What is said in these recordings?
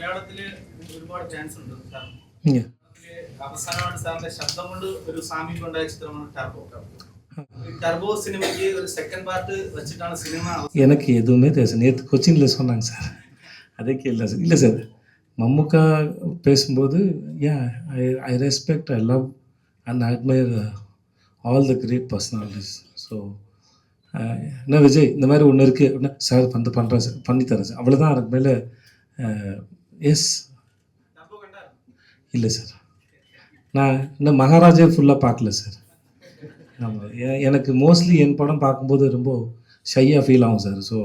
മലയാളത്തില് ഒരുപാട് ചാൻസ് ഉണ്ട് സാർ. അവസാനമാണ് സാറിന്റെ ശബ്ദം കൊണ്ട് ഒരു സാമ്യം ഉണ്ടായ ചിത്രമാണ് ടർബോ. டர்போ சினிமாக்கு ஒரு செகண்ட் பார்ட் வச்சுட்டான சினிமா எனக்கு எதுவுமே தெரியாது. நேற்று கொச்சினில் சொன்னாங்க சார், அதே கேள்வி சார். இல்லை சார், மம்முக்கா பேசும்போது I respect, I love and admire all the great personalities. So என்ன விஜய் இந்த மாதிரி ஒன்று இருக்குது அப்படின்னா சார் பண்ணுறேன் சார், பண்ணித்தரேன் சார், அவ்வளோதான். அதுக்கு மேலே எஸ் இல்லை சார். நான் இன்னும் மகாராஜே ஃபுல்லாக பார்க்கல சார். ஆமாம், எனக்கு மோஸ்ட்லி என் படம் பார்க்கும்போது ரொம்ப ஷையாக ஃபீல் ஆகும் சார். ஸோ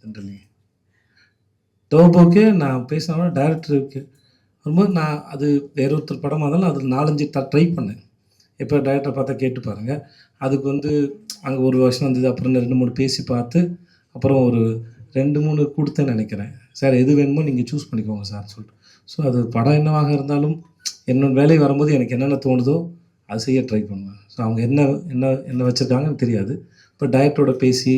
ஜென்ரலி டோபோக்கே நான் பேசினா டேரக்டருக்கு வரும்போது நான் அது வேற ஒருத்தர் படமாக இருந்தாலும் அதில் 4-5 ட்ரை பண்ணேன். இப்போ டேரக்டரை பார்த்தா கேட்டு பாருங்கள். அதுக்கு வந்து அங்கே ஒரு வருஷம் வந்தது, அப்புறம் 2-3 பேசி பார்த்து அப்புறம் ஒரு 2-3 கொடுத்தேன்னு நினைக்கிறேன். சார் எது வேணுமோ நீங்கள் சூஸ் பண்ணிக்கோங்க சார் சொல்லிட்டு. ஸோ அது படம் என்னவாக இருந்தாலும் என்னோட வேலை வரும்போது எனக்கு என்னென்ன தோணுதோ அது செய்ய ட்ரை பண்ணுவேன். ஸோ அவங்க என்ன வச்சுருக்காங்கன்னு தெரியாது. இப்போ டைரக்டரோட பேசி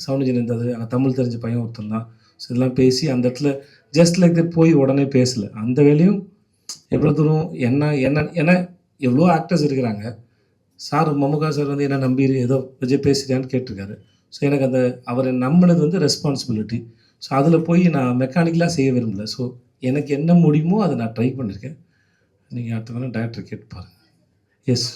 சவுண்ட் இருந்தது, அங்கே தமிழ் தெரிஞ்ச பையன் ஒருத்தன் தான். ஸோ இதெல்லாம் பேசி அந்த இடத்துல ஜஸ்ட் லைக் போய் உடனே பேசலை. அந்த வேலையும் எவ்வளோ தூரம் ஏன்னா எவ்வளோ ஆக்டர்ஸ் இருக்கிறாங்க. சார் மம்முகா சார் வந்து என்ன நம்பி ஏதோ விஜய் பேசுறியான்னு கேட்டிருக்காரு. ஸோ எனக்கு அந்த அவரை நம்பினது வந்து ரெஸ்பான்சிபிலிட்டி. ஸோ அதில் போய் நான் மெக்கானிக்கலாக செய்ய விரும்பல. ஸோ எனக்கு என்ன முடியுமோ அதை நான் ட்ரை பண்ணியிருக்கேன். நீங்கள் அடுத்த வேலை டைரக்டர் கேட்டு பாருங்கள். எஸ்.